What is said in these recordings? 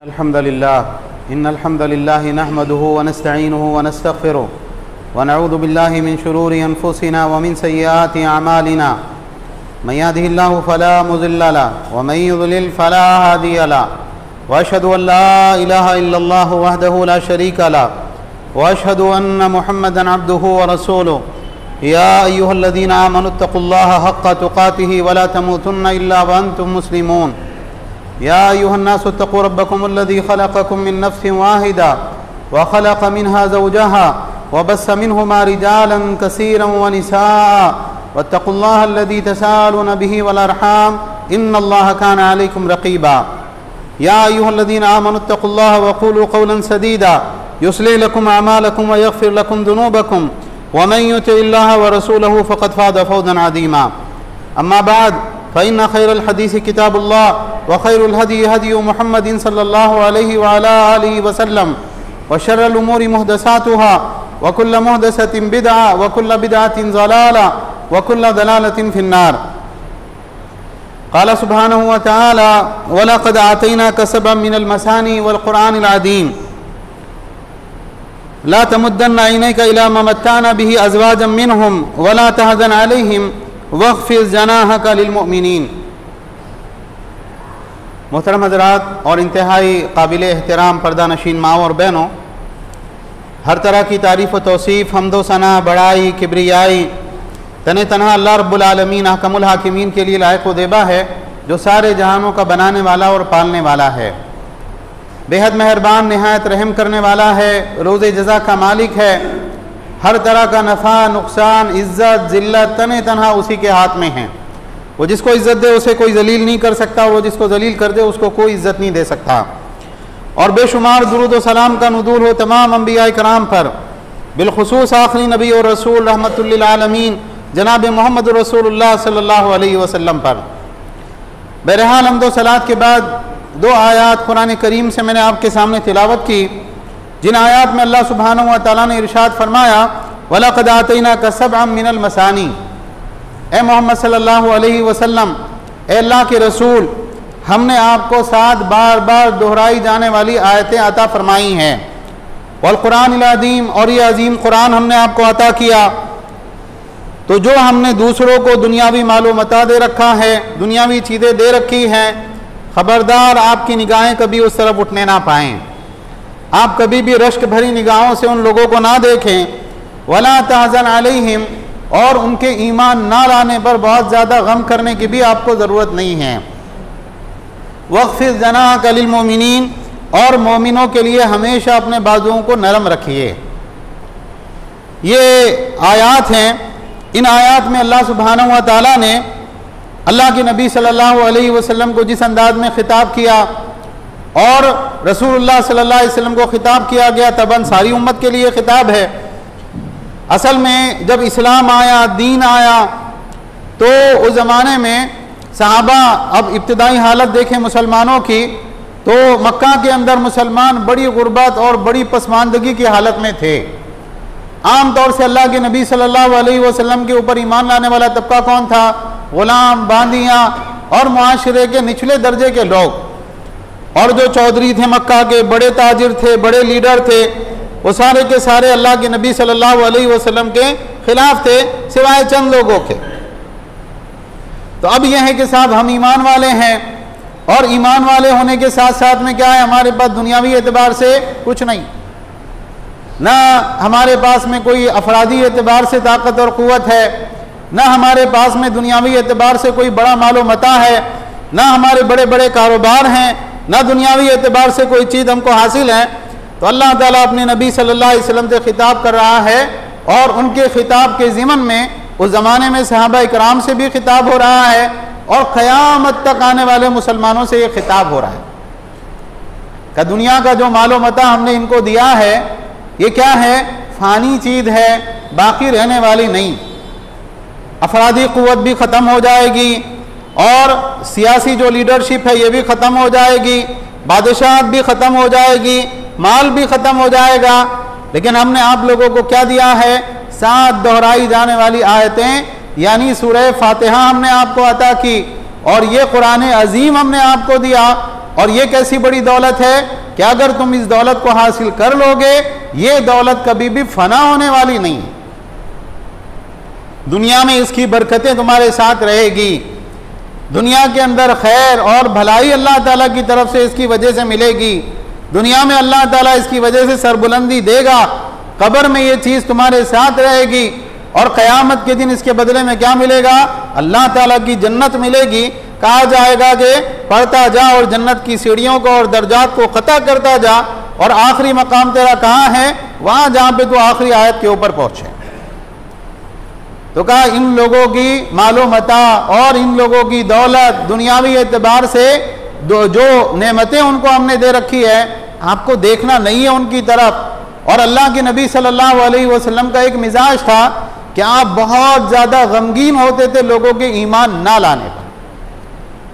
अल्हम्दुलिल्लाह इन्नल हम्दुलिल्लाहि नहमदुहु व नस्तईनुहु व नस्तगफिरुह व नऊज़ु बिल्लाहि मिन शुरूरि अनफुसिना व मिन सय्यिआति अमालिना मन यहदिहिल्लाहु फला मुज़िल्ल लहु व मन युज़लिल फला हादिय लहु व अशहदु अन ला इलाहा इल्लल्लाह वहदहु ला शरीका लहु व अशहदु अन्न मुहम्मदन अब्दुहु व रसूलुहु या अय्युहल्लज़ीना आमनुत्तक़ुल्लाहा हक़्क़ तुक़ातिहि व ला तमूतुन्ना इल्ला व अंतुम मुस्लिमून या अय्युहन्नासु इत्तक़ू रब्बकुमुल्लज़ी ख़लक़कुम मिन नफ़्सिन वाहिदा व ख़लक़ मिन्हा ज़ौजहा व बस्स मिन्हुमा रिजालन कसीरन व निसाअ वत्तक़ुल्लाह अल्लज़ी तसाअलून बिही वल अर्हाम इन्नल्लाह कान अलैकुम रक़ीबा या अय्युहल्लज़ीना आमनुत्तक़ुल्लाह व क़ूलू क़ौलन सदीदा युस्लिह लकुम अमालकुम व यग़फ़िर लकुम ज़ुनूबकुम व मन युतिइल्लाह व रसूलहु फ़क़द फ़ाज़ फ़ौज़न अज़ीमा अम्मा बाद फ़इन्न खैरल हदीस किताबुल्लाह व खैरुल हदी हदी मुहम्मदिन सल्लल्लाहु अलैहि व अला आलिहि व सल्लम व शर्रुल उमूरि मुहदसातुहा व कुल्लु मुहदसतिन बिदअ व कुल्लु बिदअतिन ज़लाला व कुल्लु ज़लालतिन फिन्नार क़ाल सुब्हानहु व तआला व लक़द आतैनाका सबअम मिनल मसानी वल क़ुरआनिल अज़ीम ला तमुद्दन्न ऐनैका इला मा मत्ताअना बिही अज़वाजम मिनहुम व ला तहज़न अलैहिम वक़्फ़िज़ जनाहका लिलमुमिनीन। मोहतरम हज़रात और इंतहाई काबिल एहतराम पर्दा नशीन माओ और बहनों, हर तरह की तारीफ़ व तौसीफ़ हम्दो सना बड़ाई किब्रियाई तने तनहा अल्लाह रब्बुल आलमीन अहकमुल हाकिमीन के लिए लायक व देबा है, जो सारे जहानों का बनाने वाला और पालने वाला है, बेहद मेहरबान नहायत रहम करने वाला है, रोज़े जज़ा का मालिक है। हर तरह का नफ़ा नुकसान इज़्ज़त ज़िल्लत तने तनहा उसी के हाथ में है। वो जिसको इज़्ज़त दे उसे कोई जलील नहीं कर सकता, वो जिसको जलील कर दे उसको कोई इज़्ज़त नहीं दे सकता। और बेशुमार दुरूद व सलाम का नुज़ूल हो तमाम अंबिया कराम पर, बिलखुसूस आखिरी नबी और रसूल रहमतुल लिल आलमीन जनाब मोहम्मद रसूलुल्लाह सल्लल्लाहु अलैहि वसल्लम पर। बहरहाल हम्दो सलात के बाद दो आयात कुरान करीम से मैंने आपके सामने तिलावत की, जिन आयात में अल्लाह सुब्हानहु व तआला ने इरशाद फरमाया वलक़द आतैनाका सबअम मिनल मसानी, ए मोहम्मद सल्लल्लाहु अलैहि वसल्लम, ए अल्लाह के रसूल, हमने आपको 7 बार बार दोहराई जाने वाली आयतें अता फरमाई हैं। वल कुरानिल अज़ीम, और ये अजीम कुरान हमने आपको अता किया। तो जो हमने दूसरों को दुनियावी मालूमात दे रखा है, दुनियावी चीज़ें दे रखी हैं, ख़बरदार आपकी निगाहें कभी उस तरफ उठने ना पाएँ। आप कभी भी रश्क भरी निगाहों से उन लोगों को ना देखें। वला तहज़न अलैहिम, और उनके ईमान ना लाने पर बहुत ज़्यादा गम करने की भी आपको ज़रूरत नहीं है। वक़्फ़िज़ जनाहका लिलमुमिनीन, और मोमिनों के लिए हमेशा अपने बाजुओं को नरम रखिए। ये आयात हैं। इन आयात में अल्लाह सुब्हानहु व तआला ने अल्लाह के नबी सल्लल्लाहु अलैहि वसल्लम को जिस अंदाज में ख़िताब किया और रसूलुल्लाह सल्लल्लाहु अलैहि वसल्लम को ख़िताब किया गया, तबन सारी उम्मत के लिए ख़िताब है। असल में जब इस्लाम आया, दीन आया, तो उस ज़माने में सहाबा, अब इब्तिदाई हालत देखें मुसलमानों की, तो मक्का के अंदर मुसलमान बड़ी गुर्बत और बड़ी पसमानदगी की हालत में थे। आम तौर से अल्लाह के नबी सल्लल्लाहु अलैहि वसल्लम के ऊपर ईमान लाने वाला तबका कौन था? ग़ुलाम, बांदियाँ और मुआशरे के निचले दर्जे के लोग। और जो चौधरी थे मक्का के, बड़े ताजिर थे, बड़े लीडर थे, वो सारे के सारे अल्लाह के नबी सल्लल्लाहु अलैहि वसल्लम के खिलाफ थे, सिवाय चंद लोगों के। तो अब यह है कि साहब हम ईमान वाले हैं, और ईमान वाले होने के साथ साथ में क्या है, हमारे पास दुनियावी एतबार से कुछ नहीं, ना हमारे पास में कोई अफरादी एतबार से ताकत और क़ुव्वत है, ना हमारे पास में दुनियावी एतबार से कोई बड़ा मालो मता है, ना हमारे बड़े बड़े कारोबार हैं, ना दुनियावी एतबार से कोई चीज़ हमको हासिल है। तो अल्लाह ताला अपने नबी सल्लल्लाहु अलैहि वसल्लम से ख़िताब कर रहा है, और उनके ख़िताब के ज़िमन में उस ज़माने में सहाबा इकराम से भी ख़िताब हो रहा है, और क़यामत तक आने वाले मुसलमानों से ये ख़िताब हो रहा है कि दुनिया का जो मालो मता हमने इनको दिया है, ये क्या है? फ़ानी चीज़ है, बाकी रहने वाली नहीं। अफरादी क़ुव्वत भी ख़त्म हो जाएगी, और सियासी जो लीडरशिप है ये भी ख़त्म हो जाएगी, बादशाहत भी ख़त्म हो जाएगी, माल भी ख़त्म हो जाएगा। लेकिन हमने आप लोगों को क्या दिया है? 7 दोहराई जाने वाली आयतें, यानी सूरह फातिहा हमने आपको अता की, और ये कुरान अज़ीम हमने आपको दिया, और ये कैसी बड़ी दौलत है कि अगर तुम इस दौलत को हासिल कर लोगे, ये दौलत कभी भी फना होने वाली नहीं है। दुनिया में इसकी बरकतें तुम्हारे साथ रहेगी, दुनिया के अंदर खैर और भलाई अल्लाह ताला की तरफ से इसकी वजह से मिलेगी। दुनिया में अल्लाह ताला इसकी वजह से सरबुलंदी देगा, कब्र में ये चीज़ तुम्हारे साथ रहेगी, और क़यामत के दिन इसके बदले में क्या मिलेगा? अल्लाह ताला की जन्नत मिलेगी। कहा जाएगा कि पढ़ता जा और जन्नत की सीढ़ियों को और दर्जात को क़ता करता जा, और आखिरी मकाम तेरा कहाँ है? वहाँ जहाँ पे तू आखिरी आयत के ऊपर पहुँचे। तो कहा इन लोगों की मालो मता और इन लोगों की दौलत, दुनियावी एतबार से जो नेमतें उनको हमने दे रखी है, आपको देखना नहीं है उनकी तरफ। और अल्लाह के नबी सल्लल्लाहु अलैहि वसल्लम का एक मिजाज था कि आप बहुत ज़्यादा गमगीन होते थे लोगों के ईमान ना लाने पर।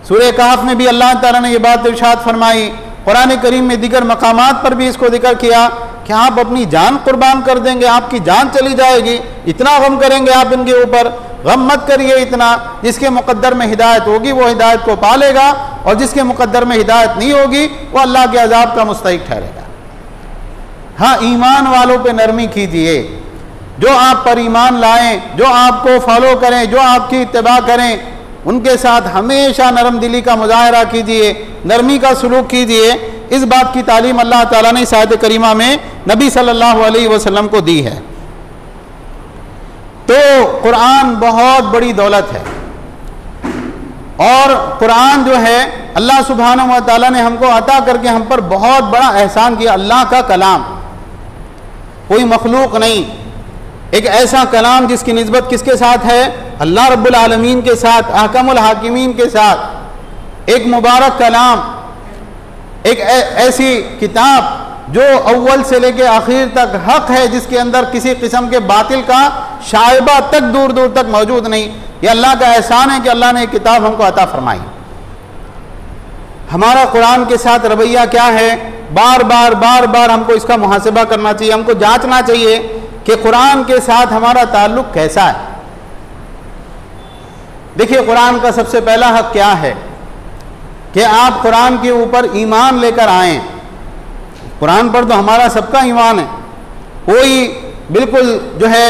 सूरह कहफ में भी अल्लाह ताला ने ये बात इरशाद फरमाई, कुरान करीम में दीगर मकामात पर भी इसको जिक्र किया कि आप अपनी जान कुर्बान कर देंगे, आपकी जान चली जाएगी, इतना गम करेंगे आप इनके ऊपर। गम मत करिए इतना, जिसके मुकद्दर में हिदायत होगी वो हिदायत को पा लेगा, और जिसके मुकद्दर में हिदायत नहीं होगी वो अल्लाह के अजाब का मुस्तहिक ठहरेगा। हाँ, ईमान वालों पे नरमी कीजिए, जो आप पर ईमान लाएं, जो आपको फॉलो करें, जो आपकी इत्तिबा करें, उनके साथ हमेशा नरम दिली का मुजाहरा कीजिए, नरमी का सलूक कीजिए। इस बात की तालीम अल्लाह ताला ने इस आयत करीमा में नबी सल्लल्लाहु अलैहि वसल्लम को दी है। तो कुरान बहुत बड़ी दौलत है, और कुरान जो है अल्लाह सुब्हानहू व तआला ने हमको अता करके हम पर बहुत बड़ा एहसान किया। अल्लाह का कलाम, कोई मखलूक नहीं, एक ऐसा कलाम जिसकी निस्बत किसके साथ है? अल्लाह रब्बुल आलमीन के साथ, अहकमुल हाकिमीन के साथ। एक मुबारक कलाम, एक ऐसी किताब जो अव्वल से लेके आखिर तक हक है, जिसके अंदर किसी किस्म के बातिल का शायबा तक दूर दूर तक मौजूद नहीं। ये अल्लाह का एहसान है कि अल्लाह ने एक किताब हमको अता फरमाई। हमारा कुरान के साथ रवैया क्या है? बार बार हमको इसका मुहासिबा करना चाहिए, हमको जांचना चाहिए कि कुरान के साथ हमारा ताल्लुक कैसा है। देखिए, कुरान का सबसे पहला हक क्या है कि आप कुरान के ऊपर ईमान लेकर आएं। कुरान पर तो हमारा सबका ईमान है। कोई बिल्कुल जो है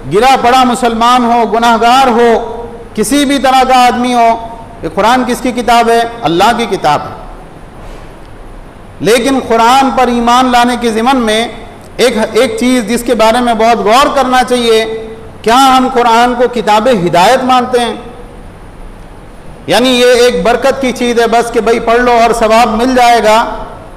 गिरा पड़ा मुसलमान हो, गुनाहगार हो, किसी भी तरह का आदमी हो, ये कुरान किसकी किताब है? अल्लाह की किताब है। लेकिन कुरान पर ईमान लाने के ज़िमन में एक चीज़ जिसके बारे में बहुत गौर करना चाहिए, क्या हम कुरान को किताब हिदायत मानते हैं? यानी ये एक बरकत की चीज़ है बस कि भाई पढ़ लो और सवाब मिल जाएगा,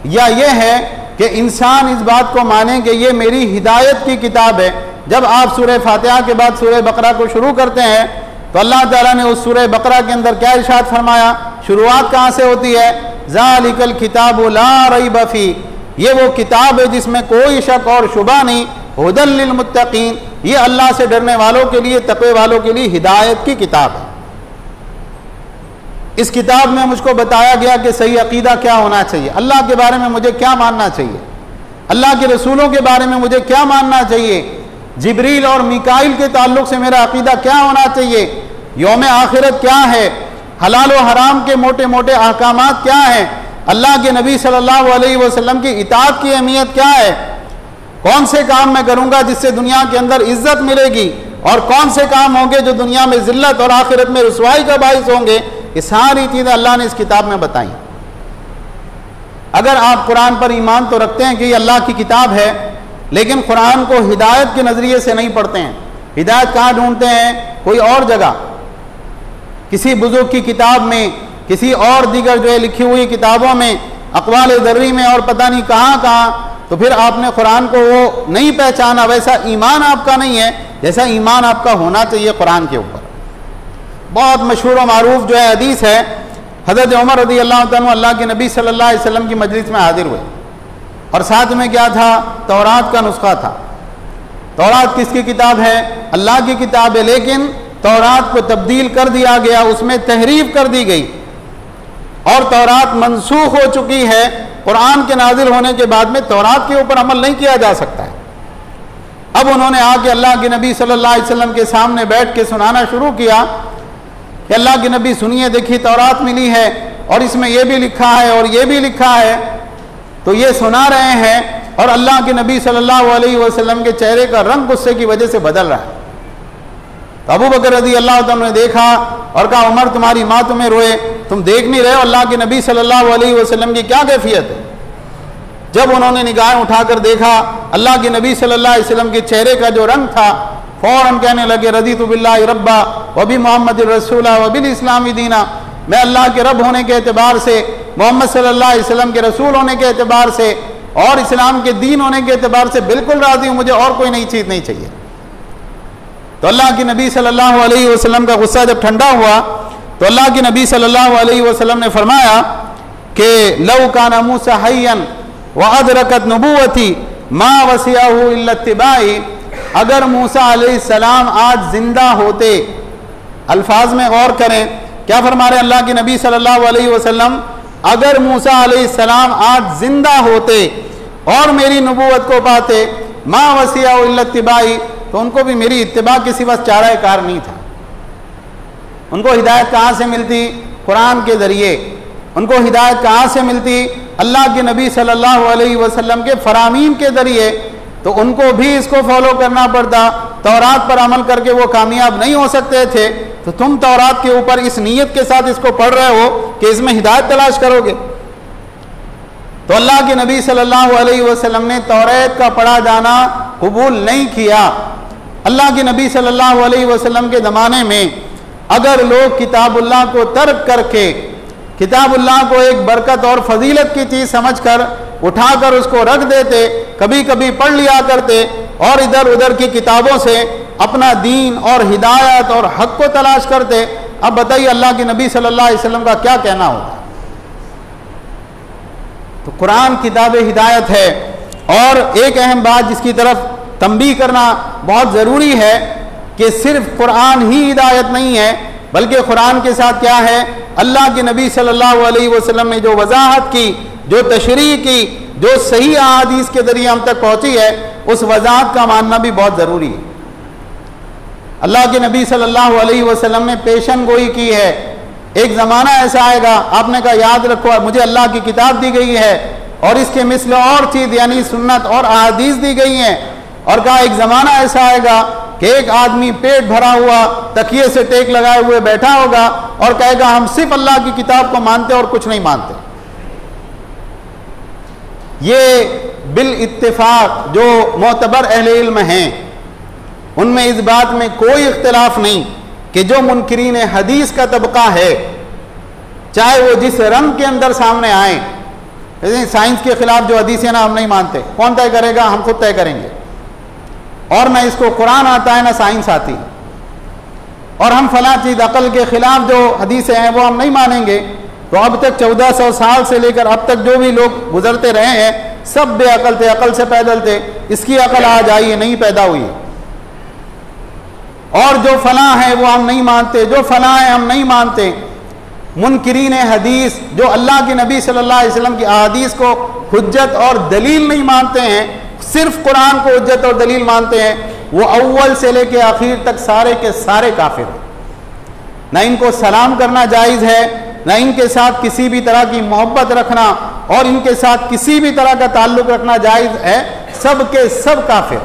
या ये है कि इंसान इस बात को माने कि ये मेरी हिदायत की किताब है। जब आप सूरह फातिहा के बाद सूरह बकरा को शुरू करते हैं तो अल्लाह ताला ने उस सूरह बकरा के अंदर क्या इरशाद फरमाया? शुरुआत कहाँ से होती है? ज़ालिकल किताबु ला रैब फी, ये वो किताब है जिसमें कोई शक और शुबा नहीं, हुदल लिल मुत्तकीन, ये अल्लाह से डरने वालों के लिए, तक़वे वालों के लिए हिदायत की किताब है। इस किताब में मुझको बताया गया कि सही अकीदा क्या होना चाहिए, अल्लाह के बारे में मुझे क्या मानना चाहिए, अल्लाह के रसूलों के बारे में मुझे क्या मानना चाहिए, जिब्रील और मीकाइल के ताल्लुक से मेरा अकीदा क्या होना चाहिए, यौम आखिरत क्या है, हलाल व हराम के मोटे मोटे अहकामात क्या हैं, अल्लाह के नबी सल्लल्लाहु अलैहि वसल्लम की इताअत की अहमियत क्या है, कौन से काम मैं करूँगा जिससे दुनिया के अंदर इज्जत मिलेगी, और कौन से काम होंगे जो दुनिया में जिल्लत और आखिरत में रुसवाई का बाइस होंगे। ये सारी चीज़ें अल्लाह ने इस किताब में बताई। अगर आप कुरान पर ईमान तो रखते हैं कि ये अल्लाह की किताब है, लेकिन कुरान को हिदायत के नज़रिए से नहीं पढ़ते हैं, हिदायत कहाँ ढूंढते हैं? कोई और जगह, किसी बुजुर्ग की किताब में, किसी और दीगर जो है लिखी हुई किताबों में, अक़वाल दर्री में, और पता नहीं कहाँ कहाँ। तो फिर आपने कुरान को वो नहीं पहचाना, वैसा ईमान आपका नहीं है जैसा ईमान आपका होना चाहिए कुरान के ऊपर। बहुत मशहूर और मारूफ जो है हदीस है, हज़रत उमर रज़ी अल्लाह तआला अल्लाह के नबी सल्लल्लाहु अलैहि वसल्लम की मजलिस में हाजिर हुए, और साथ में क्या था? तौरात का नुस्खा था। तौरात किसकी किताब है? अल्लाह की किताब है, लेकिन तौरात को तब्दील कर दिया गया, उसमें तहरीफ कर दी गई, और तौरात मनसूख हो चुकी है। कुरान के नाजिल होने के बाद में तौरात के ऊपर अमल नहीं किया जा सकता है। अब उन्होंने आके अल्लाह के नबी सल्लल्लाहु अलैहि वसल्लम के सामने बैठ के सुनाना शुरू किया कि अल्लाह के नबी सुनिए, देखिए तौरात मिली है, और इसमें ये भी लिखा है और ये भी लिखा है, तो ये सुना रहे हैं और अल्लाह के नबी सल्लल्लाहु अलैहि वसल्लम के चेहरे का रंग गुस्से की वजह से बदल रहा है। तो अबू बकर रज़ी अल्लाह तआला ने देखा और कहा, उमर तुम्हारी माँ तुम्हें रोए, तुम देख नहीं रहे हो अल्लाह के नबी सल्लल्लाहु अलैहि वसल्लम की क्या कैफियत है। जब उन्होंने निगाहें उठाकर देखा अल्लाह के नबी सल्लल्लाहु अलैहि वसल्लम के चेहरे का जो रंग था, फौरन कहने लगे, रज़ीतु बिल्लाहि रब्बा व बि मुहम्मदिर रसूला व बिल इस्लामी दीना, मैं अल्लाह के रब होने के एतबार से, मोहम्मद सल्लल्लाहु अलैहि वसल्लम के रसूल होने के एतबार से और इस्लाम के दीन होने के एतबार से बिल्कुल राज़ी हूँ, मुझे और कोई नई चीज़ नहीं चाहिए। तो अल्लाह के नबी सल्लल्लाहु अलैहि वसल्लम का गुस्सा जब ठंडा हुआ तो अल्लाह के नबी सल्लल्लाहु अलैहि वसल्लम ने फरमाया कि लौ काना मूसा हय्यन व अदरकत नबुव्वती मा वसियहु इल्ला इत्तिबाई, अगर मूसा अलैहिस्सलाम आज जिंदा होते, अल्फाज में गौर करें, क्या फरमा रहे अल्लाह के नबी सल्लल्लाहु अलैहि वसल्लम, अगर मूसा अलैहिस्सलाम आज जिंदा होते और मेरी नबूवत को पाते, मा वसियहु इल्ला इत्तिबाई, तो उनको भी मेरी इत्तिबा के सिवा चारा कार नहीं था। उनको हिदायत कहाँ से मिलती? कुरान के ज़रिए। उनको हिदायत कहाँ से मिलती? अल्लाह के नबी सल्लल्लाहु अलैहि वसल्लम के फरामीन के ज़रिए। तो उनको भी इसको फॉलो करना पड़ता, तौरात पर अमल करके वो कामयाब नहीं हो सकते थे। तो तुम तौरात के ऊपर इस नीयत के साथ इसको पढ़ रहे हो कि इसमें हिदायत तलाश करोगे। तो अल्लाह के नबी सल्लल्लाहु अलैहि वसल्लम ने तौरात का पढ़ा जाना कबूल नहीं किया। अल्लाह के नबी सल्लल्लाहु अलैहि वसल्लम के ज़माने में अगर लोग किताबुल्लाह को तर्क करके, किताबुल्लाह को एक बरकत और फजीलत की चीज़ समझकर उठाकर उसको रख देते, कभी कभी पढ़ लिया करते और इधर उधर की किताबों से अपना दीन और हिदायत और हक को तलाश करते, अब बताइए अल्लाह के नबी सल्लल्लाहु अलैहि वसल्लम का क्या कहना होगा। तो कुरान किताब हिदायत है। और एक अहम बात जिसकी तरफ तंबीह करना बहुत ज़रूरी है कि सिर्फ कुरान ही हिदायत नहीं है, बल्कि कुरान के साथ क्या है, अल्लाह के नबी सल्लल्लाहु अलैहि वसल्लम ने जो वजाहत की, जो तशरीह की, जो सही अहादीस के ज़रिए हम तक पहुँची है, उस वजाहत का मानना भी बहुत ज़रूरी है। अल्लाह के नबी सल्लल्लाहु अलैहि वसल्लम ने पेशन गोई की है। एक ज़माना ऐसा आएगा, आपने कहा याद रखो मुझे अल्लाह की किताब दी गई है और इसके मिसल और चीज़ यानी सुन्नत और अहादीस दी गई हैं, और कहा एक ज़माना ऐसा आएगा कि एक आदमी पेट भरा हुआ तकिए से टेक लगाए हुए बैठा होगा और कहेगा हम सिर्फ अल्लाह की किताब को मानते और कुछ नहीं मानते। ये बिल इत्तिफाक जो मोतबर अहले इल्म हैं उनमें इस बात में कोई इख्तिलाफ नहीं कि जो मुनकिरीन हदीस का तबका है, चाहे वो जिस रंग के अंदर सामने आए, जैसे साइंस के खिलाफ जो हदीस है ना हम नहीं मानते, कौन तय करेगा? हम खुद तय करेंगे। और ना इसको कुरान आता है ना साइंस आती है, और हम फला चीज़ अकल के खिलाफ जो हदीसें हैं वो हम नहीं मानेंगे। तो अब तक 1400 साल से लेकर अब तक जो भी लोग गुजरते रहे हैं सब बेअकल थे, अकल से पैदल थे। इसकी अकल आज आई है, नहीं पैदा हुई। और जो फला है वो हम नहीं मानते, जो फला है हम नहीं मानते। मुनकिरीन हदीस जो अल्लाह के नबी सल्लल्लाहु अलैहि वसल्लम की अहादीस को हुज्जत और दलील नहीं मानते हैं, सिर्फ कुरान को हुज्जत और दलील मानते हैं, वो अव्वल से लेकर आखिर तक सारे के सारे काफिर हैं। ना इनको सलाम करना जायज़ है, ना इनके साथ किसी भी तरह की मोहब्बत रखना और इनके साथ किसी भी तरह का ताल्लुक रखना जायज़ है। सब के सब काफिर।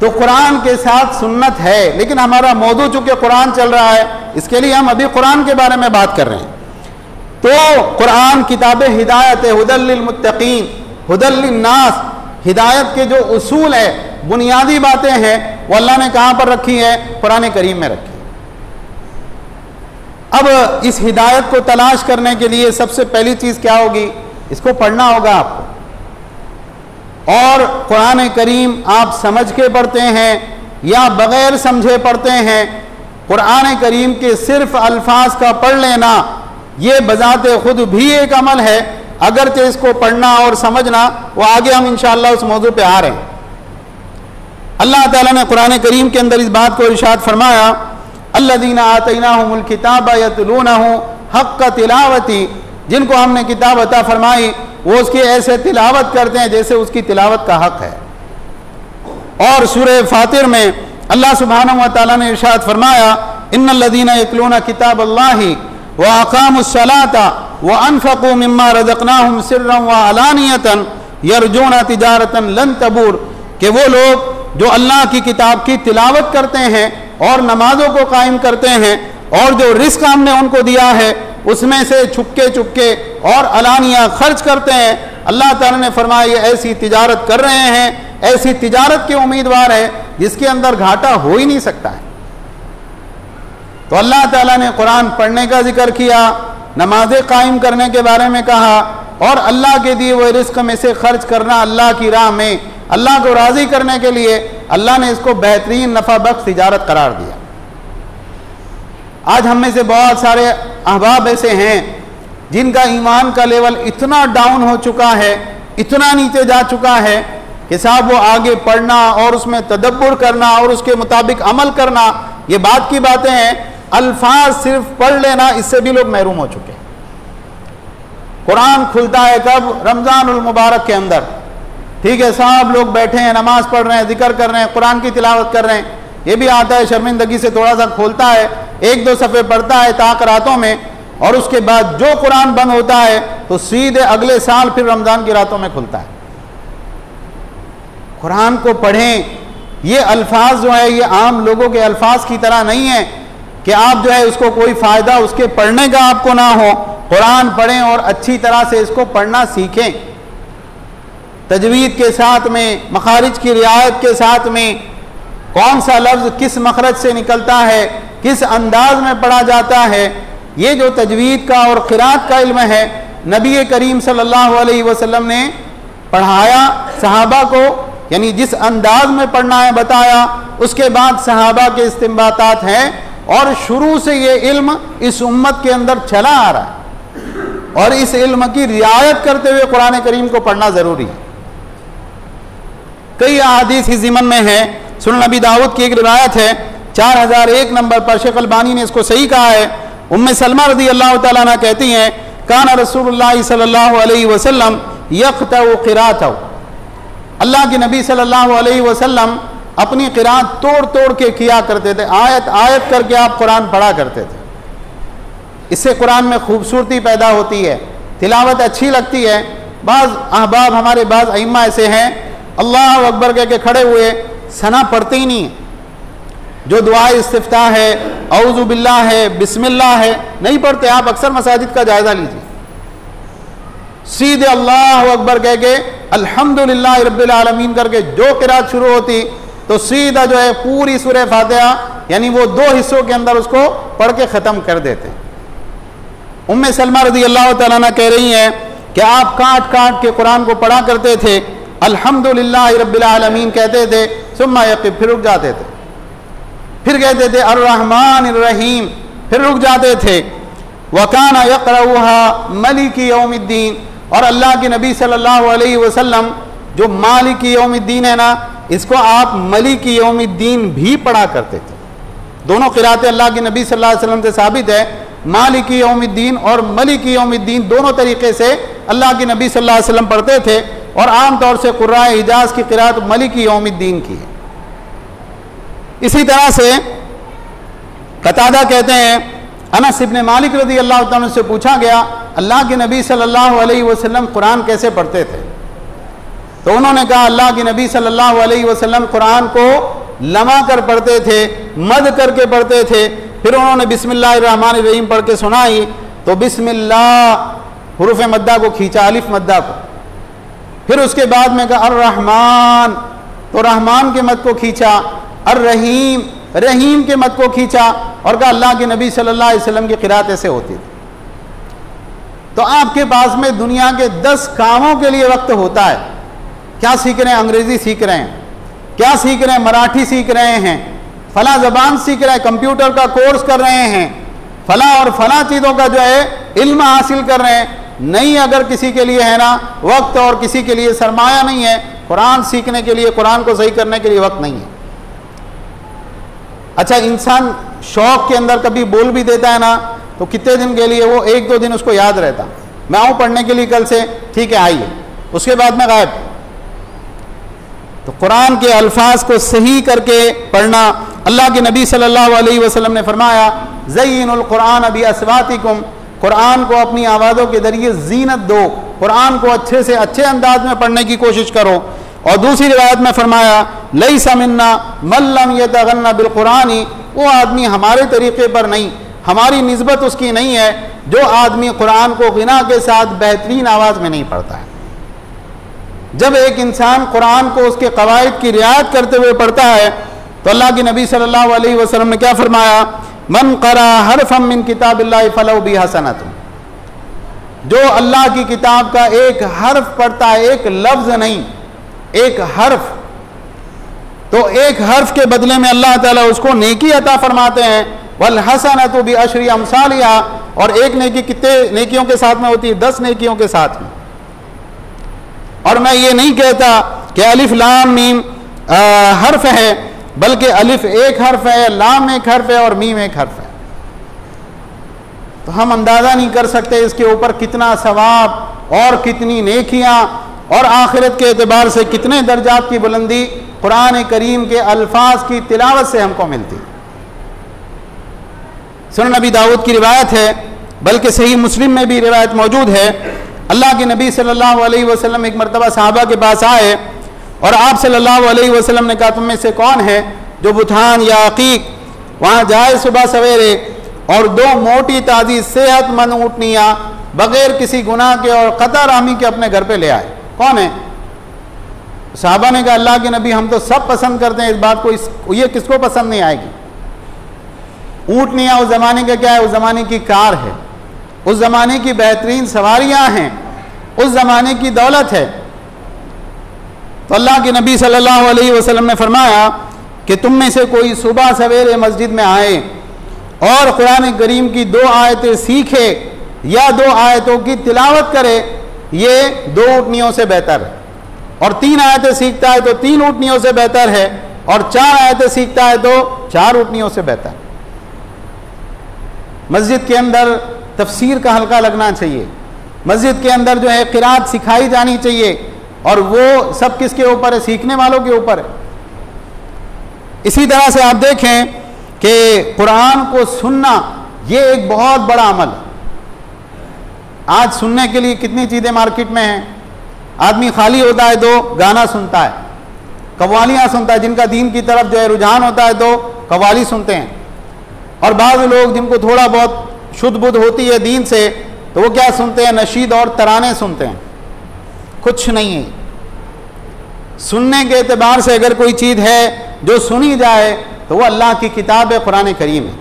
तो कुरान के साथ सुन्नत है, लेकिन हमारा मौजू चूंकि कुरान चल रहा है, इसके लिए हम अभी कुरान के बारे में बात कर रहे हैं। तो कुरान किताब हिदायत है, हुदल लिल मुत्तकीन, हुदल लिन्नास। हिदायत के जो उसूल है, बुनियादी बातें हैं, वो अल्लाह ने कहाँ पर रखी है? कुरान करीम में रखी है। अब इस हिदायत को तलाश करने के लिए सबसे पहली चीज़ क्या होगी? इसको पढ़ना होगा आपको। और कुरान करीम आप समझ के पढ़ते हैं या बग़ैर समझे पढ़ते हैं, कुरान करीम के सिर्फ अल्फाज का पढ़ लेना ये बजाते खुद भी एक अमल है, अगरचे इसको पढ़ना और समझना वो आगे हम इंशाअल्लाह उस मौजू पे आ रहे हैं। अल्लाह ताला ने कुरान करीम के अंदर इस बात को इरशाद फरमाया, अल्लज़ीना आतैनाहुमुल किताब यतलूनहु हक़्क़ तिलावती, जिनको हमने किताब अता फरमाई वो उसकी ऐसे तिलावत करते हैं जैसे उसकी तिलावत का हक है। और सूरह फातिर में अल्लाह सुब्हानहु व तआला ने इरशाद फरमाया, इन्नल्लज़ीना यतलूना किताबल्लाहि व अक़ामुस्सलाता व अनफ़क़ू मिम्मा रज़क़नाहुम सिर्रन व अलानियतन यरजूना तिजारतन लन तबूर, कि वो लोग जो अल्लाह की किताब की तिलावत करते हैं और नमाजों को कायम करते हैं और जो रिस्क हमने उनको दिया है उसमें से छुपके छुपके और अलानिया खर्च करते हैं, अल्लाह ताला ने फरमाया ये ऐसी तिजारत कर रहे हैं, ऐसी तिजारत के उम्मीदवार है जिसके अंदर घाटा हो ही नहीं सकता है। तो अल्लाह ताला ने कुरान पढ़ने का जिक्र किया, नमाजें कायम करने के बारे में कहा और अल्लाह के दिए हुए रिस्क में से खर्च करना अल्लाह की राह में, अल्लाह को राज़ी करने के लिए अल्लाह ने इसको बेहतरीन नफ़ा बख्श तिजारत करार दिया। आज हम में से बहुत सारे अहबाब ऐसे हैं जिनका ईमान का लेवल इतना डाउन हो चुका है, इतना नीचे जा चुका है कि साहब वो आगे पढ़ना और उसमें तदब्बुर करना और उसके मुताबिक अमल करना ये बात की बातें हैं, अल्फाज सिर्फ पढ़ लेना इससे भी लोग महरूम हो चुके हैं। कुरान खुलता है कब? रमज़ानुल मुबारक के अंदर, ठीक है, साहब लोग बैठे हैं, नमाज पढ़ रहे हैं, जिक्र कर रहे हैं, कुरान की तिलावत कर रहे हैं, ये भी आता है शर्मिंदगी से थोड़ा सा खोलता है, एक दो सफ़े पढ़ता है ताक रातों में और उसके बाद जो कुरान बंद होता है तो सीधे अगले साल फिर रमज़ान की रातों में खुलता है। कुरान को पढ़ें, ये अल्फाज जो है ये आम लोगों के अल्फाज की तरह नहीं है कि आप जो है उसको कोई फ़ायदा उसके पढ़ने का आपको ना हो। कुरान पढ़ें और अच्छी तरह से इसको पढ़ना सीखें, तजवीद के साथ में, मखारिज की रियायत के साथ में, कौन सा लफ्ज़ किस मखरज से निकलता है, किस अंदाज में पढ़ा जाता है, ये जो तजवीद का और क़िराअत का इल्म है नबी करीम सल्लल्लाहु अलैहि वसल्लम ने पढ़ाया सहाबा को, यानी जिस अंदाज में पढ़ना है बताया, उसके बाद सहाबा के इस्तिंबातात हैं और शुरू से ये इल्म इस उम्मत के अंदर चला आ रहा है और इस इल्म की रियायत करते हुए कुरान करीम को पढ़ना ज़रूरी है। कई अहादीस इस ज़िमन में है। सुनन नबी दाऊद की एक रिवायत है 4001 नंबर पर, शेख अलबानी ने इसको सही कहा है। उम्मे सलमा रज़ी अल्लाह तआला अन्हा कहती हैं काना रसूलुल्लाह सल्लल्लाहु अलैहि वसल्लम यक़तउ क़िराअतहु, अल्लाह के नबी सल्लल्लाहु अलैहि वसल्लम अपनी क़िराअत तोड़ तोड़ के किया करते थे, आयत आयत करके आप कुरान पढ़ा करते थे। इससे कुरान में खूबसूरती पैदा होती है, तिलावत अच्छी लगती है। बाज़ अहबाब हमारे बाज़ अइम्मा ऐसे हैं अल्लाह अकबर कह के खड़े हुए सना पढ़ते ही नहीं है, जो दुआ इस्तिफ्ताह है, औज़ु बिल्लाह है, बिस्मिल्लाह है, नहीं पढ़ते। आप अक्सर मसाजिद का जायज़ा लीजिए, सीधे अल्लाह अकबर कह के अल्हम्दुलिल्लाह रब्बिल आलमीन करके जो क़िराअत शुरू होती तो सीधा जो है पूरी सूरह फातिहा यानी वो 2 हिस्सों के अंदर उसको पढ़ के ख़त्म कर देते हैं। उम्मे सलमा रज़ी अल्लाह तआला अन्हा कह रही हैं कि आप काट काट के कुरान को पढ़ा करते थे, अल्हम्दुलिल्लाह रब्बिल आलमीन कहते थे, सुम्मा यक़िफ़, फिर रुक जाते थे, फिर कहते थे अर्रहमानिर रहीम, फिर रुक जाते थे। वकाना यक़रऊहा मलिकी यौमिद्दीन, और अल्लाह के नबी सल्लल्लाहु अलैहि वसल्लम जो मालिकी यौमिद्दीन है ना, इसको आप मलिकी यौमिद्दीन भी पढ़ा करते थे। दोनों क़िराअतें अल्लाह के नबी सल्लल्लाहु अलैहि वसल्लम से साबित है, मालिकी यौमिद्दीन और मलिकी यौमिद्दीन दोनों तरीके से अल्लाह के नबी सल्लल्लाहु अलैहि वसल्लम पढ़ते थे और आम तौर से क़ुर्राए हिजाज़ की क़िराअत मलिकी यौमिद्दीन की है। इसी तरह से कतादा कहते हैं अनस इब्न मालिक रज़ी अल्लाह तआला से पूछा गया अल्लाह के नबी सल्लल्लाहु अलैहि वसल्लम कुरान कैसे पढ़ते थे, तो उन्होंने कहा अल्लाह के नबी सल्लल्लाहु अलैहि वसल्लम कुरान को लमा कर पढ़ते थे, मद करके पढ़ते थे। फिर उन्होंने बिस्मिल्लाहिर्रहमानिर्रहीम पढ़ के सुनाई तो बिस्मिल्लाह हुरूफ मद्दा को खींचा, अलिफ मद्दा को, फिर उसके बाद में कहा अर्रहमान तो रहमान के मद को खींचा, अर्रहीम रहीम के मद को खींचा और कहा अल्लाह के नबी सल्लल्लाहु अलैहि वसल्लम की क़िराअत ऐसे होती थी। तो आपके पास में दुनिया के 10 कामों के लिए वक्त होता है। क्या सीख रहे हैं? अंग्रेज़ी सीख रहे हैं, क्या सीख रहे हैं? मराठी सीख रहे हैं, फला ज़बान सीख रहे हैं, कंप्यूटर का कोर्स कर रहे हैं, फला और फला चीज़ों का जो है इल्म हासिल कर रहे हैं। नहीं, अगर किसी के लिए है ना वक्त और किसी के लिए सरमाया नहीं है कुरान सीखने के लिए, कुरान को सही करने के लिए वक्त नहीं है। अच्छा, इंसान शौक के अंदर कभी बोल भी देता है ना तो कितने दिन के लिए वो 1-2 दिन उसको याद रहता, मैं आऊँ पढ़ने के लिए कल से, ठीक है आइए, उसके बाद में गायब। तो कुरान के अल्फाज को सही करके पढ़ना, अल्लाह के नबी सल्लल्लाहु अलैहि वसल्लम ने फरमाया ज़य्यिनुल कुरान बि अस्वातिकुम, कुरान को अपनी आवाज़ों के ज़रिए जीनत दो, कुरान को अच्छे से अच्छे अंदाज में पढ़ने की कोशिश करो। और दूसरी रिवायत में फरमाया लैसा मिन्ना मन लम यतगन्ना बिल कुरानी, वो आदमी हमारे तरीक़े पर नहीं, हमारी निस्बत उसकी नहीं है जो आदमी कुरान को गिना के साथ बेहतरीन आवाज़ में नहीं पढ़ता है। जब एक इंसान कुरान को उसके कवायद की रियायत करते हुए पढ़ता है तो अल्लाह के नबी सल्लल्लाहु अलैहि वसल्लम ने क्या फरमाया, मन क़रा हरफ़म मिन किताबिल्लाहि फलहु बिहा सनतुन, जो अल्लाह की किताब का एक हर्फ पढ़ता है, एक लफ्ज़ नहीं, एक हर्फ, तो एक हर्फ के बदले में अल्लाह ताला उसको नेकी अता फरमाते हैं। वल हसनतु बि अशरि अमसालिहा, और एक नेकी कितने नेकियों के साथ में होती है? 10 नेकियों के साथ में। और मैं ये नहीं कहता कि अलिफ लाम मीम हर्फ है, बल्कि अलिफ एक हर्फ है, लाम एक हर्फ है और मीम एक हर्फ है। तो हम अंदाज़ा नहीं कर सकते इसके ऊपर कितना सवाब और कितनी नेकियां और आखिरत के एतबार से कितने दर्जात की बुलंदी कुरान करीम के अल्फाज की तिलावत से हमको मिलती। सुनन नबी दाऊद की रिवायत है, बल्कि सही मुस्लिम में भी रिवायत मौजूद है, अल्लाह के नबी सल्लल्लाहु अलैहि वसल्लम एक मरतबा सहाबा के पास आए और आप सल्लल्लाहु अलैहि वसल्लम ने कहा, तुम में से कौन है जो बुथान या अकीक वहाँ जाए सुबह सवेरे और 2 मोटी ताज़ी सेहतमंद ऊँटनियाँ बग़ैर किसी गुनाह के और क़ता रहमी के अपने घर पे ले आए? कौन है? सहाबा ने कहा, अल्लाह के नबी हम तो सब पसंद करते हैं इस बात को, ये किसको पसंद नहीं आएगी? ऊँटनियाँ उस ज़माने का क्या है? उस ज़माने की कार है, उस ज़माने की बेहतरीन सवारियाँ हैं, उस ज़माने की दौलत है। तो अल्लाह के नबी सल्लल्लाहु अलैहि वसल्लम ने फरमाया कि तुम में से कोई सुबह सवेरे मस्जिद में आए और कुरान करीम की 2 आयतें सीखे या 2 आयतों की तिलावत करे, ये 2 ऊँटनियों से बेहतर है। और 3 आयतें सीखता है तो 3 ऊँटनियों से बेहतर है, और 4 आयतें सीखता है तो 4 ऊँटनियों से बेहतर। मस्जिद के अंदर तफसीर का हल्का लगना चाहिए, मस्जिद के अंदर जो है क़िरात सिखाई जानी चाहिए, और वो सब किसके ऊपर है? सीखने वालों के ऊपर है। इसी तरह से आप देखें कि कुरान को सुनना ये एक बहुत बड़ा अमल है। आज सुनने के लिए कितनी चीज़ें मार्केट में हैं। आदमी खाली होता है तो गाना सुनता है, कव्वालियाँ सुनता है, जिनका दीन की तरफ जो है रुझान होता है तो कव्वाली सुनते हैं। और बाज़ लोग जिनको थोड़ा बहुत शुद्ध बुद्ध होती है दीन से, तो वो क्या सुनते हैं? नशीद और तराने सुनते हैं। कुछ नहीं है। सुनने के एतबार से अगर कोई चीज़ है जो सुनी जाए तो वो अल्लाह की किताब है, कुरान करीम है।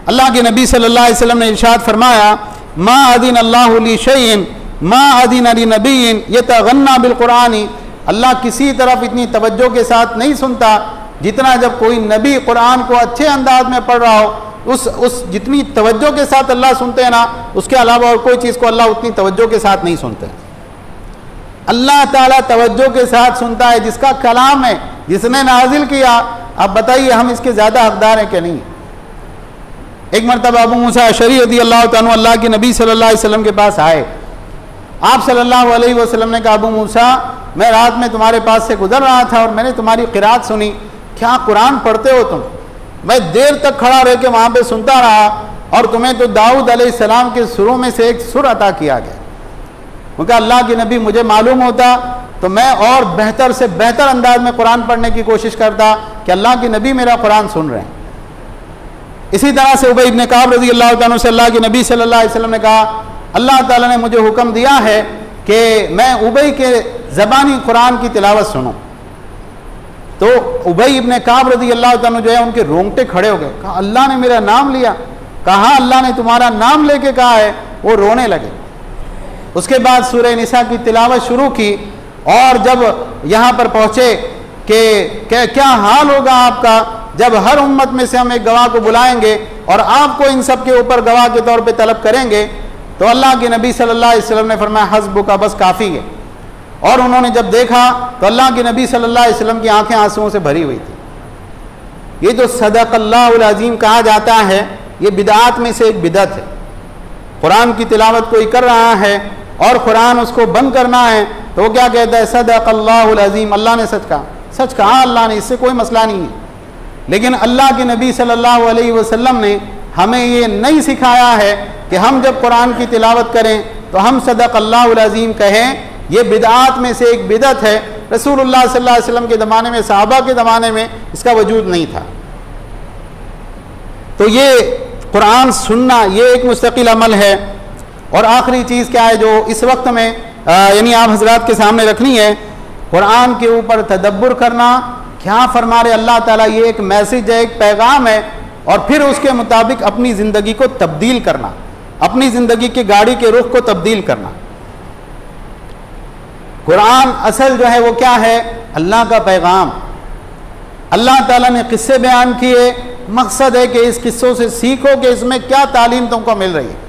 अल्लाह के नबी सल्लल्लाहु अलैहि वसल्लम ने इरशाद फरमाया, मा अदीन अल्लाहु ली शैइन मा अदीन ली नबीन यतगन्ना बिल कुरानी, अल्लाह किसी तरफ इतनी तवज्जो के साथ नहीं सुनता जितना जब कोई नबी कुरान को अच्छे अंदाज में पढ़ रहा हो। उस जितनी तवज्जो के साथ अल्लाह सुनते हैं ना, उसके अलावा और कोई चीज़ को अल्लाह उतनी तवज्जो के साथ नहीं सुनते। अल्लाह ताला तवज्जो के साथ सुनता है जिसका कलाम है, जिसने नाजिल किया। अब बताइए हम इसके ज़्यादा हकदार हैं कि नहीं? एक मरतबा अबू मूसा अशरी रज़ी अल्लाह तआला अल्लाह के नबी सल्लल्लाहु अलैहि वसल्लम के पास आए। आप सल्लल्लाहु अलैहि वसल्लम ने कहा, अबू मूसा मैं रात में तुम्हारे पास से गुजर रहा था और मैंने तुम्हारी क़िरात सुनी, क्या कुरान पढ़ते हो तुम? मैं देर तक खड़ा रह के वहाँ पे सुनता रहा, और तुम्हें तो दाऊद अलैहिस्सलाम के सुरों में से एक सुर अता किया गया। उनका अल्लाह के नबी मुझे मालूम होता तो मैं और बेहतर से बेहतर अंदाज में कुरान पढ़ने की कोशिश करता कि अल्लाह के नबी मेरा कुरान सुन रहे हैं। इसी तरह से उबई इब्न काब रज़ी अल्लाह तआला से अल्लाह के नबी सल्लल्लाहु अलैहि वसल्लम ने कहा, अल्लाह ताला ने मुझे हुक्म दिया है कि मैं उबई के ज़बानी कुरान की तिलावत सुनूं। तो उबई इब्न काब रज़ी अल्लाह तआला जो है उनके रोंगटे खड़े हो गए। कहा, अल्लाह ने मेरा नाम लिया? कहा, अल्लाह ने तुम्हारा नाम लेके कहा है। वो रोने लगे। उसके बाद सूरह निसा की तिलावत शुरू की, और जब यहाँ पर पहुँचे कि क्या हाल होगा आपका जब हर उम्मत में से हम एक गवाह को बुलाएंगे और आपको इन सब के ऊपर गवाह के तौर पे तलब करेंगे, तो अल्लाह के नबी सल्लल्लाहु अलैहि वसल्लम ने फरमाया, हस्बुका, बस काफ़ी है। और उन्होंने जब देखा तो अल्लाह के नबी सल्लल्लाहु अलैहि वसल्लम की आंखें आंसुओं से भरी हुई थी। ये जो सदक़ल्लाहुल अज़ीम कहा जाता है, ये बिदअत में से एक बिदअत है। कुरान की तिलावत कोई कर रहा है और कुरान उसको बंद करना है तो वो क्या कहता है? सदक़ल्लाहुल अज़ीम, अल्लाह ने सच कहा। सच कहा अल्लाह ने, इससे कोई मसला नहीं है। लेकिन अल्लाह के नबी सल्लल्लाहु अलैहि वसल्लम ने हमें ये नहीं सिखाया है कि हम जब कुरान की तिलावत करें तो हम सदक़ल्लाहुल अज़ीम कहें। ये बिदआत में से एक बिदअत है। रसूलुल्लाह सल्लल्लाहु अलैहि वसल्लम के ज़माने में, सहाबा के ज़माने में इसका वजूद नहीं था। तो ये कुरान सुनना ये एक मुस्तकिल अमल है। और आखिरी चीज़ क्या है जो इस वक्त में यानी आप हजरात के सामने रखनी है, कुरान के ऊपर तदब्बुर करना, क्या फरमा रहे अल्लाह ताला, ये एक मैसेज है, एक पैगाम है, और फिर उसके मुताबिक अपनी ज़िंदगी को तब्दील करना, अपनी ज़िंदगी की गाड़ी के रुख को तब्दील करना। कुरान असल जो है वो क्या है, अल्लाह का पैगाम। अल्लाह ताला ने किस्से बयान किए, मकसद है कि इस किस्सों से सीखो कि इसमें क्या तालीम तुमको मिल रही है।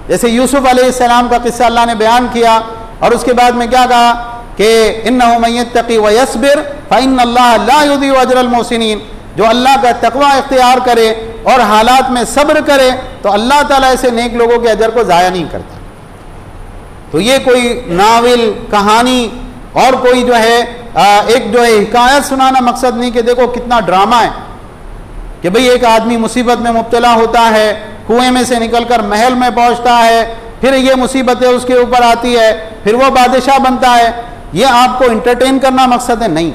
जैसे यूसुफ अलैहिस्सलाम का किस्सा अल्लाह ने बयान किया और उसके बाद में क्या कहा कि इन्नहु मन यत्तक़ी व यस्बिर फ़इन्नल्लाह ला युज़ीउ अजरल मुहसिनीन, जो अल्लाह का तक़वा इख्तियार करे और हालात में सब्र करे तो अल्लाह ताला ऐसे नेक लोगों के अजर को ज़ाया नहीं करता। तो ये कोई नावल कहानी और कोई जो है एक जो है हिकायत सुनाना मकसद नहीं कि देखो कितना ड्रामा है कि भाई एक आदमी मुसीबत में मुब्तला होता है, कुएं में से निकलकर महल में पहुंचता है, फिर ये मुसीबतें उसके ऊपर आती है, फिर वो बादशाह बनता है। ये आपको इंटरटेन करना मकसद है? नहीं,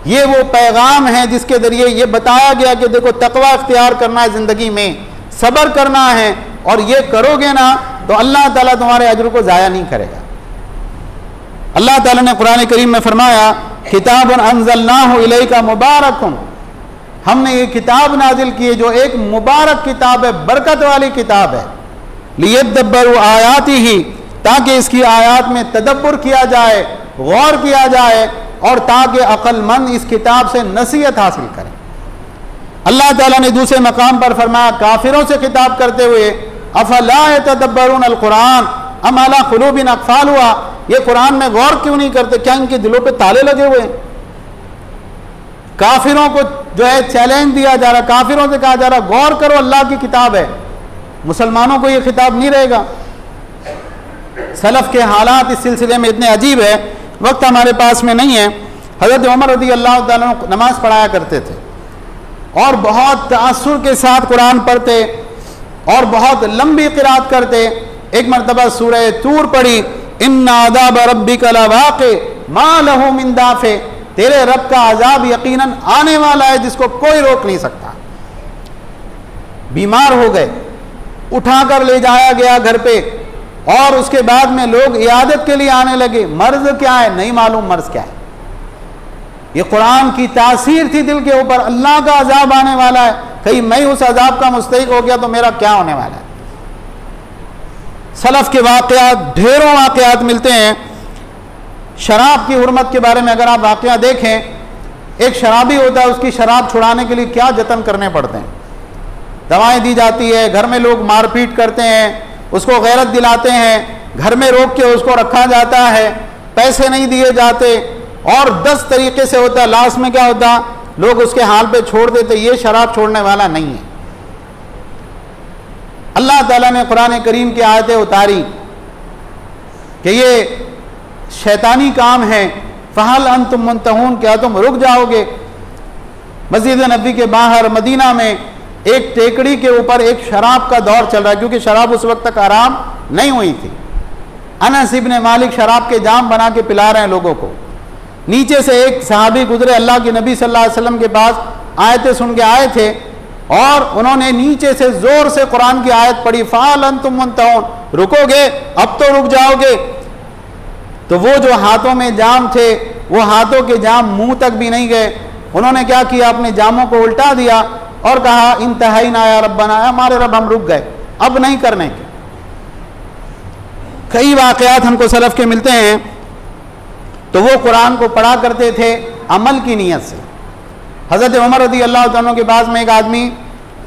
ये वो पैगाम है जिसके जरिए ये बताया गया कि देखो तकवा इख्तियार करना है, ज़िंदगी में सब्र करना है, और ये करोगे ना तो अल्लाह ताला तुम्हारे अजर को ज़ाया नहीं करेगा। अल्लाह ताला ने कुरान करीम में फरमाया किताबुन अंज़लनाहु इलैका मुबारकुन, हमने ये किताब नाजिल की है जो एक मुबारक किताब है, बरकत वाली किताब है। लियद्दब्बरू आयातिही, ताकि इसकी आयात में तदब्बुर किया जाए, गौर किया जाए, और ताकि अक्लमंद इस किताब से नसीहत हासिल करें। अल्लाह ताला ने दूसरे मकाम पर फरमाया काफिरों से खिताब करते हुए अफला यतदब्बरून अल कुरान अम अला कुलूबिन अक़फ़ालुहा, ये कुरान में गौर क्यों नहीं करते, क्या इनके दिलों पे ताले लगे हुए हैं? काफिरों को जो है चैलेंज दिया जा रहा, काफिरों से कहा जा रहा गौर करो, अल्लाह की किताब है। मुसलमानों को ये खिताब नहीं रहेगा। सलफ के हालात इस सिलसिले में इतने अजीब है, वक्त हमारे पास में नहीं है। हज़रत उमर रज़ी अल्लाह ताला अन्हु नमाज पढ़ाया करते थे और बहुत तअस्सुर के साथ कुरान पढ़ते और बहुत लंबी क़िराअत करते। एक मरतबा सूरह तूर पढ़ी, इन्ना अज़ाब रब्बिका लवाक़ि मा लहू मिन दाफ़े, तेरे रब का अजाब यकीनन आने वाला है जिसको कोई रोक नहीं सकता। बीमार हो गए, उठाकर ले जाया गया घर पे, और उसके बाद में लोग इयादत के लिए आने लगे। मर्ज क्या है नहीं मालूम, मर्ज क्या है। ये कुरान की तासीर थी दिल के ऊपर, अल्लाह का अजाब आने वाला है, कहीं मैं उस अजाब का मुस्तहिक हो गया तो मेरा क्या होने वाला है। सलफ के वाक़यात, ढेरों वाक़यात मिलते हैं। शराब की हुर्मत के बारे में अगर आप वाक़या देखें, एक शराबी होता है, उसकी शराब छुड़ाने के लिए क्या जतन करने पड़ते हैं। दवाएं दी जाती है, घर में लोग मारपीट करते हैं, उसको गैरत दिलाते हैं, घर में रोक के उसको रखा जाता है, पैसे नहीं दिए जाते, और 10 तरीके से होता। लास्ट में क्या होता, लोग उसके हाल पे छोड़ देते। ये शराब छोड़ने वाला नहीं है। अल्लाह ताला ने कुरान करीम की आयतें उतारी कि ये शैतानी काम है। फ़हल अंतुम मुंतहून, क्या तुम रुक जाओगे। मस्जिद नबी के बाहर मदीना में एक टेकड़ी के ऊपर एक शराब का दौर चल रहा है, क्योंकि शराब उस वक्त तक आराम नहीं हुई थी। अनस इब्न मालिक शराब के जाम बना के पिला रहे हैं लोगों को। नीचे से एक सहाबी गुजरे, अल्लाह के नबी सल्लल्लाहु अलैहि वसल्लम के पास आयतें सुन के आए थे, और उन्होंने नीचे से जोर से कुरान की आयत पढ़ी, फ़हल अंतुम मुंतहून, रुकोगे, अब तो रुक जाओगे। तो वो जो हाथों में जाम थे, वो हाथों के जाम मुंह तक भी नहीं गए। उन्होंने क्या किया, अपने जामों को उल्टा दिया और कहा इंतहाइना या रब्बना, हमारे रब हम रुक गए, अब नहीं करने के। कई वाक़यात हमको सलफ के मिलते हैं। तो वो कुरान को पढ़ा करते थे अमल की नीयत से। हज़रत उमर रज़ी अल्लाह ताला के पास में एक आदमी,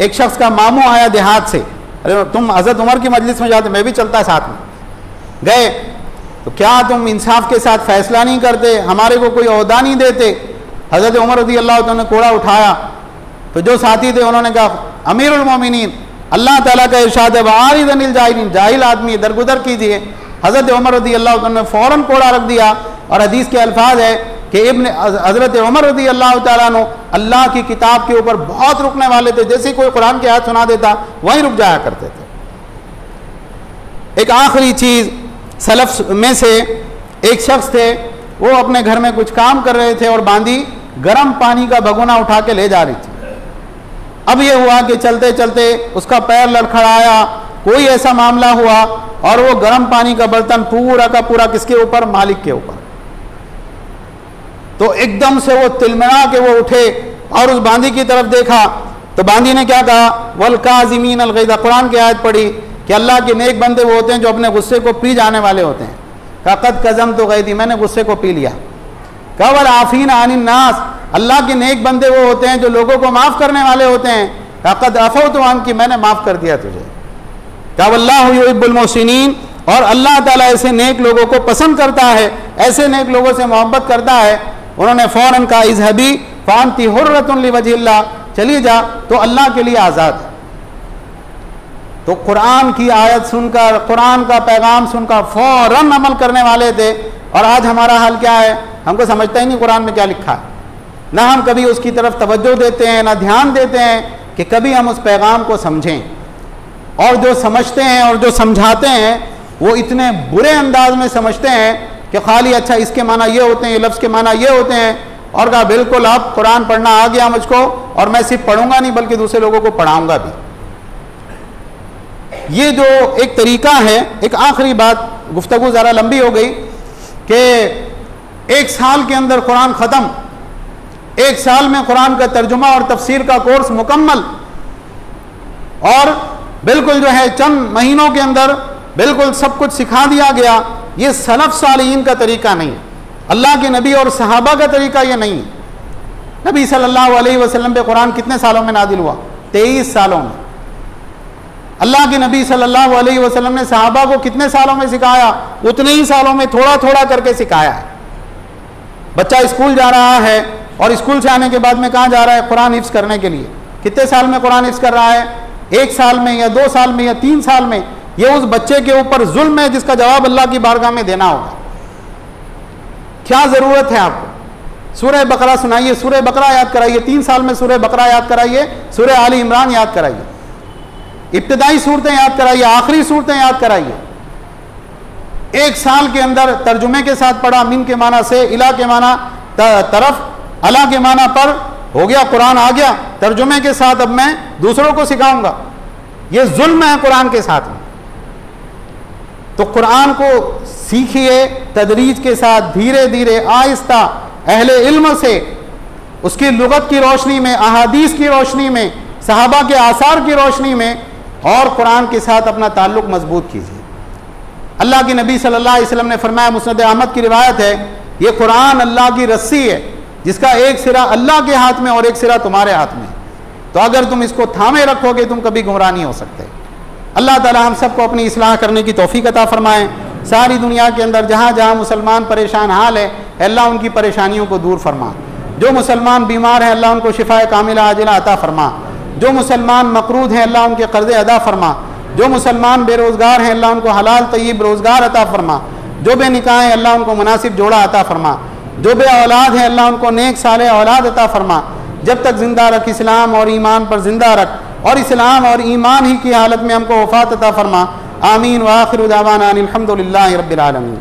एक शख्स का मामू आया देहात से। अरे तुम हज़रत उमर की मजलिस में जाते, मैं भी चलता साथ में। गए तो क्या तुम इंसाफ के साथ फैसला नहीं करते, हमारे को कोई ओहदा नहीं देते। हज़रत उमर रज़ी अल्लाह ताला ने कोड़ा उठाया तो जो साथी थे उन्होंने कहा, अमीरुल मोमिनीन, अल्लाह ताला का इरशाद है वारिदनिल जाहिलीन, जाहिल आदमी दरगुदर कीजिए। हज़रत उमर रज़ी अल्लाह ताला ने फ़ौरन कोड़ा रख दिया, और हदीस के अल्फाज है कि इब्न हज़रत उमर रज़ी अल्लाह तआला अन्हु अल्लाह की किताब के ऊपर बहुत रुकने वाले थे, जैसे कोई कुरान की आयत सुना देता वहीं रुक जाया करते थे। एक आखिरी चीज़, सलफ में से एक शख्स थे, वो अपने घर में कुछ काम कर रहे थे और बांदी गर्म पानी का भगोना उठा के ले जा रही थी। अब ये हुआ कि चलते चलते उसका पैर लड़खड़ाया, कोई ऐसा मामला हुआ और वो गर्म पानी का बर्तन पूरा का पूरा किसके ऊपर? मालिक के ऊपर। तो एकदम से वो तिलमिला के वो उठे और उस बांदी की तरफ देखा, तो बांदी ने क्या कहा? वल काज़िमीन अल ग़ैज़, कुरान की आयत पढ़ी कि अल्लाह के नेक बंदे वो होते हैं जो अपने गुस्से को पी जाने वाले होते हैं। कहा कद कज़म तो गई थी, मैंने गुस्से को पी लिया। कहा वल आफ़ीन अनिन नास, अल्लाह के नेक बंदे वो होते हैं जो लोगों को माफ़ करने वाले होते हैं। कहा कद अफ़ौतु अन्की, मैंने माफ़ कर दिया तुझे। कहा वल्लाहु युहिब्बुल मुहसिनीन, और अल्लाह ताला ऐसे नेक लोगों को पसंद करता है, ऐसे नेक लोगों से मोहब्बत करता है। उन्होंने फ़ौरन कहा इज़हबी फ़अन्ति हुर्रतुन लिवजहिल्लाह, चली जा तो अल्लाह के लिए आज़ाद है। तो कुरान की आयत सुनकर, कुरान का पैगाम सुनकर फ़ौरन अमल करने वाले थे। और आज हमारा हाल क्या है? हमको समझता ही नहीं कुरान में क्या लिखा है, ना हम कभी उसकी तरफ तवज्जो देते हैं, ना ध्यान देते हैं कि कभी हम उस पैगाम को समझें। और जो समझते हैं और जो समझाते हैं वो इतने बुरे अंदाज में समझते हैं कि खाली अच्छा इसके माना ये होते हैं, ये लफ्ज़ के माना ये होते हैं। और कहा बिल्कुल अब कुरान पढ़ना आ गया मुझको, और मैं सिर्फ पढ़ूंगा नहीं बल्कि दूसरे लोगों को पढ़ाऊंगा भी। ये जो एक तरीका है। एक आखिरी बात, गुफ्तगू ज़रा लंबी हो गई, कि एक साल के अंदर कुरान ख़त्म, एक साल में कुरान का तर्जुमा और तफसीर का कोर्स मुकम्मल, और बिल्कुल जो है चंद महीनों के अंदर बिल्कुल सब कुछ सिखा दिया गया। ये सलफ सालिहीन का तरीका नहीं है, अल्लाह के नबी और सहाबा का तरीका ये नहीं है। नबी सल्लल्लाहु अलैहि वसल्लम पे कुरान कितने सालों में नादिल हुआ? 23 सालों में। अल्लाह के नबी सल्लल्लाहु अलैहि वसल्लम ने सहाबा को कितने सालों में सिखाया? उतने ही सालों में थोड़ा थोड़ा करके सिखाया है। बच्चा स्कूल जा रहा है और स्कूल से आने के बाद में कहाँ जा रहा है? कुरान हिफ्ज़ करने के लिए। कितने साल में कुरान हिफ्ज़ कर रहा है? 1 साल में या 2 साल में या 3 साल में। ये उस बच्चे के ऊपर जुल्म है जिसका जवाब अल्लाह की बारगाह में देना होगा। क्या ज़रूरत है आपको? सूरह बकरा सुनाइए, सूरह बकरा याद कराइए, 3 साल में सूरह बकरा याद कराइए, सूरह आली इमरान याद कराइए, इब्तिदाई सूरतें याद कराइए, आखिरी सूरतें याद कराइए। 1 साल के अंदर तर्जुमे के साथ पढ़ा, मिन के माना से, इला के माना तरफ, अला के माना पर, हो गया, कुरान आ गया। तर्जुमे के साथ अब मैं दूसरों को सिखाऊंगा। ये जुल्म है कुरान के साथ में। तो कुरान को सीखिए तदरीज के साथ, धीरे धीरे आहिस्ता, अहले इल्म से, उसकी लुगत की रोशनी में, अहादीस की रोशनी में, सहाबा के आसार की रोशनी में, और कुरान के साथ अपना ताल्लुक मजबूत कीजिए। अल्लाह के नबी सल्लल्लाहु अलैहि वसल्लम ने फरमाया, मुस्नद अहमद की रिवायत है, ये कुरान अल्लाह की रस्सी है जिसका एक सिरा अल्लाह के हाथ में और एक सिरा तुम्हारे हाथ में। तो अगर तुम इसको थामे रखोगे तुम कभी गुमराह नहीं हो सकते। अल्लाह ताला हम सबको अपनी इस्लाह करने की तौफीक अता फरमाएं। सारी दुनिया के अंदर जहाँ जहाँ मुसलमान परेशान हाल है, अल्लाह उनकी परेशानियों को दूर फरमा। जो मुसलमान बीमार हैं अल्लाह उनको शिफाए कामिला आजिला अता फरमा। जो मुसलमान मकरूद हैं अल्लाह उनके कर्ज़े अदा फरमा। जो मुसलमान बेरोज़गार हैं अल्लाह उनको हलाल तय्यब रोज़गार अता फरमा। जो बेनिकाह हैं अल्लाह उनको मुनासिब जोड़ा अता फरमा। जो बे औलाद हैं अल्लाह उनको नेक साले औलाद अता फरमा। जब तक ज़िंदा रख इस्लाम और ईमान पर ज़िंदा रख, और इस्लाम और ईमान ही की हालत में हमको वफ़ात अता फरमा। आमीन व आखिरु दावाना अनिल हम्दुलिल्लाहि रब्बिल आलमीन।